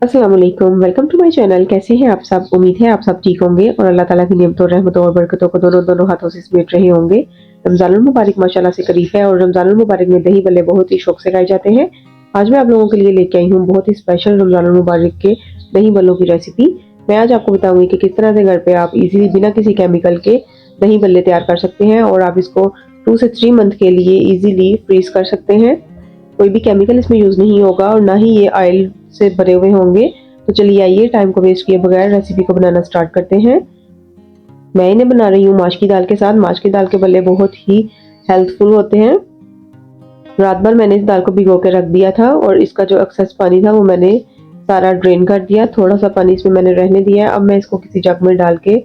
अस्सलाम वालेकुम, welcome to my channel. कैसे हैं आप सब? उम्मीद है आप सब ठीक होंगे और अल्लाह ताला की नेमतों, रहमतों और बरकतों को दोनों हाथों से समेट रहे होंगे। रमज़ानुल मुबारक माशाल्लाह से करीब है और रमज़ानुल मुबारक में दही बल्ले बहुत ही शौक से खाए जाते हैं। आज मैं आप लोगों के लिए लेके आई हूँ बहुत ही स्पेशल रमज़ानुल मुबारक के दही बल्लों की रेसिपी। मैं आज आपको बताऊंगी कि किस तरह से घर पे आप इजीली बिना किसी केमिकल के दही बल्ले तैयार कर सकते हैं और आप इसको 2 से 3 मंथ के लिए इजीली फ्रीज कर सकते हैं। कोई भी केमिकल इसमें यूज नहीं होगा और ना ही ये ऑयल से भरे हुए होंगे। तो चलिए आइए टाइम को वेस्ट किए बगैर रेसिपी को बनाना स्टार्ट करते हैं। मैं इन्हें बना रही हूँ माश की दाल के साथ। माश की दाल के बल्ले बहुत ही हेल्थफुल होते हैं। रात भर मैंने इस दाल को भिगो के रख दिया था और इसका जो एक्सेस पानी था वो मैंने सारा ड्रेन कर दिया। थोड़ा सा पानी इसमें मैंने रहने दिया है। अब मैं इसको किसी जग में डाल के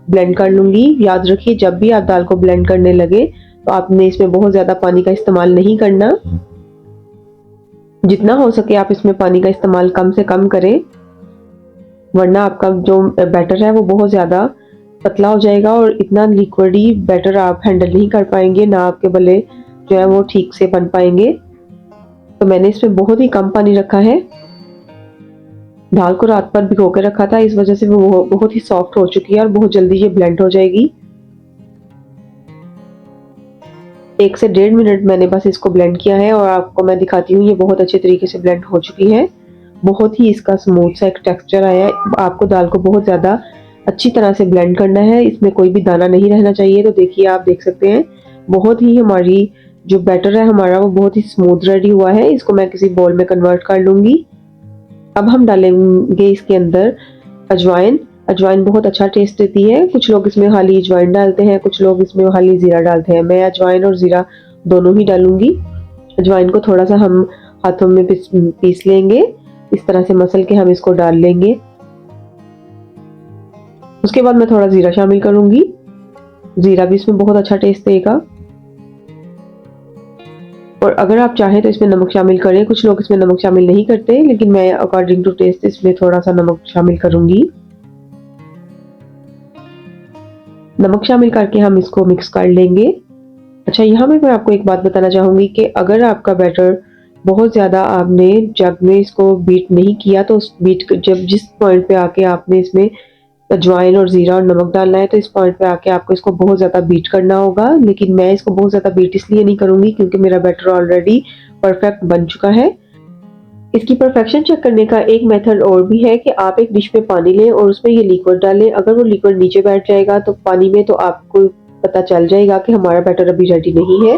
ब्लेंड कर लूंगी। याद रखिए जब भी आप दाल को ब्लेंड करने लगे तो आपने इसमें बहुत ज्यादा पानी का इस्तेमाल नहीं करना। जितना हो सके आप इसमें पानी का इस्तेमाल कम से कम करें, वरना आपका जो बैटर है वो बहुत ज़्यादा पतला हो जाएगा और इतना लिक्विडी बैटर आप हैंडल नहीं कर पाएंगे, ना आपके बल्ले जो है वो ठीक से बन पाएंगे। तो मैंने इसमें बहुत ही कम पानी रखा है। दाल को रात भर भिगो के रखा था, इस वजह से वो बहुत ही सॉफ्ट हो चुकी है और बहुत जल्दी ये ब्लेंड हो जाएगी। 1 से 1.5 मिनट मैंने बस इसको ब्लेंड किया है और आपको मैं दिखाती हूँ ये बहुत अच्छे तरीके से ब्लेंड हो चुकी है। बहुत ही इसका स्मूथ सा एक टेक्सचर आया है। आपको दाल को बहुत ज़्यादा अच्छी तरह से ब्लेंड करना है, इसमें कोई भी दाना नहीं रहना चाहिए। तो देखिए आप देख सकते हैं बहुत ही हमारी जो बैटर है हमारा वो बहुत ही स्मूथ रेडी हुआ है। इसको मैं किसी बाउल में कन्वर्ट कर लूँगी। अब हम डालेंगे इसके अंदर अजवाइन। अजवाइन बहुत अच्छा टेस्ट देती है। कुछ लोग इसमें खाली अजवाइन डालते हैं, कुछ लोग इसमें खाली जीरा डालते हैं। मैं अजवाइन और जीरा दोनों ही डालूंगी। अजवाइन को थोड़ा सा हम हाथों में पीस लेंगे, इस तरह से मसल के हम इसको डाल लेंगे। उसके बाद मैं थोड़ा जीरा शामिल करूंगी। जीरा भी इसमें बहुत अच्छा टेस्ट देगा। और अगर आप चाहें तो इसमें नमक शामिल करें। कुछ लोग इसमें नमक शामिल नहीं करते, लेकिन मैं अकॉर्डिंग टू टेस्ट इसमें थोड़ा सा नमक शामिल करूंगी। नमक शामिल करके हम इसको मिक्स कर लेंगे। अच्छा, यहाँ पे मैं आपको एक बात बताना चाहूँगी कि अगर आपका बैटर बहुत ज़्यादा आपने जग में इसको बीट नहीं किया तो उस बीट जब जिस पॉइंट पे आके आपने इसमें अजवाइन और ज़ीरा और नमक डालना है तो इस पॉइंट पे आके आपको इसको बहुत ज़्यादा बीट करना होगा। लेकिन मैं इसको बहुत ज़्यादा बीट इसलिए नहीं करूँगी क्योंकि मेरा बैटर ऑलरेडी परफेक्ट बन चुका है। इसकी परफेक्शन चेक करने का एक मेथड और भी है कि आप एक डिश में पानी लें और उसमें ये लिक्विड डालें। अगर वो लिक्विड नीचे बैठ जाएगा तो पानी में, तो आपको पता चल जाएगा कि हमारा बैटर अभी रेडी नहीं है,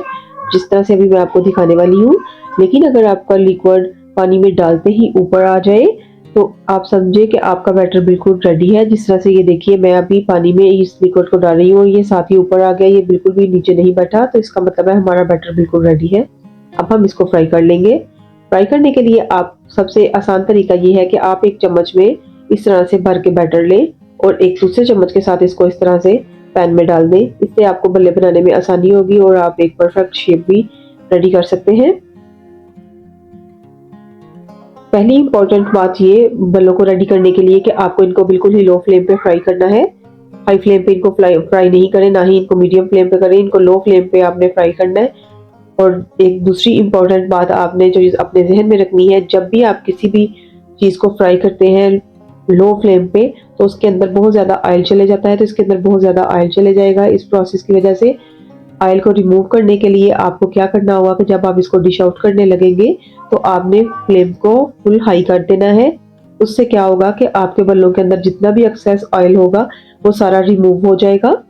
जिस तरह से अभी मैं आपको दिखाने वाली हूँ। लेकिन अगर आपका लिक्विड पानी में डालते ही ऊपर आ जाए तो आप समझे कि आपका बैटर बिल्कुल रेडी है। जिस तरह से ये देखिए मैं अभी पानी में इस लिक्विड को डाल रही हूँ और ये साथ ही ऊपर आ गया, ये बिल्कुल भी नीचे नहीं बैठा, तो इसका मतलब है हमारा बैटर बिल्कुल रेडी है। अब हम इसको फ्राई कर लेंगे। फ्राई करने के लिए आप सबसे आसान तरीका ये है कि आप एक चम्मच में इस तरह से भर के बैटर लें और एक दूसरे चम्मच के साथ इसको इस तरह से पैन में डाल दें। इससे आपको बल्ले बनाने में आसानी होगी और आप एक परफेक्ट शेप भी रेडी कर सकते हैं। पहली इंपॉर्टेंट बात ये बल्लों को रेडी करने के लिए कि आपको इनको बिल्कुल ही लो फ्लेम पे फ्राई करना है। हाई फ्लेम पे इनको फ्राई नहीं करें, ना ही इनको मीडियम फ्लेम पे करें, इनको लो फ्लेम पे आपने फ्राई करना है। और एक दूसरी इम्पोर्टेंट बात आपने जो अपने जहन में रखनी है, जब भी आप किसी भी चीज़ को फ्राई करते हैं लो फ्लेम पे तो उसके अंदर बहुत ज़्यादा ऑयल चले जाता है। तो इसके अंदर बहुत ज़्यादा ऑयल चले जाएगा। इस प्रोसेस की वजह से ऑयल को रिमूव करने के लिए आपको क्या करना होगा कि जब आप इसको डिश आउट करने लगेंगे तो आपने फ्लेम को फुल हाई कर देना है। उससे क्या होगा कि आपके बल्लों के अंदर जितना भी एक्सेस ऑयल होगा वो सारा रिमूव हो जाएगा।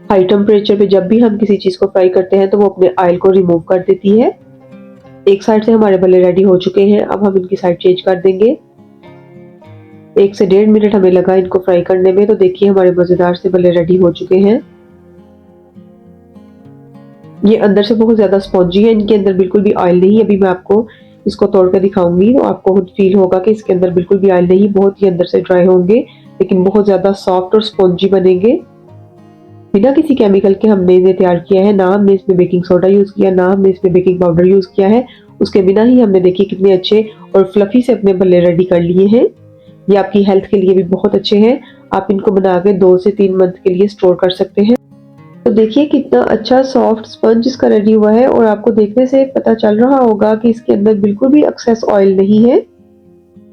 हाई टेम्परेचर पे जब भी हम किसी चीज को फ्राई करते हैं तो वो अपने ऑयल को रिमूव कर देती है। एक साइड से हमारे बल्ले रेडी हो चुके हैं। अब हम इनकी साइड चेंज कर देंगे। 1 से 1.5 मिनट हमें लगा इनको फ्राई करने में। तो देखिए हमारे मजेदार से बल्ले रेडी हो चुके हैं। ये अंदर से बहुत ज्यादा स्पॉन्जी है, इनके अंदर बिल्कुल भी ऑयल नहीं है। अभी मैं आपको इसको तोड़ कर दिखाऊंगी तो आपको खुद फील होगा कि इसके अंदर बिल्कुल भी ऑयल नहीं, बहुत ही अंदर से ड्राई होंगे लेकिन बहुत ज्यादा सॉफ्ट और स्पॉन्जी बनेंगे। बिना किसी केमिकल के हमने इन्हें तैयार किया है। ना हमने इसमें बेकिंग सोडा यूज किया, ना हमने इसमें बेकिंग पाउडर यूज किया है। उसके बिना ही हमने देखिए कितने अच्छे और फ्लफी से अपने बल्ले रेडी कर लिए हैं। ये आपकी हेल्थ के लिए भी बहुत अच्छे हैं। आप इनको बना के 2 से 3 मंथ के लिए स्टोर कर सकते हैं। तो देखिए कितना अच्छा सॉफ्ट स्पंज इसका रेडी हुआ है और आपको देखने से पता चल रहा होगा कि इसके अंदर बिल्कुल भी एक्सेस ऑयल नहीं है।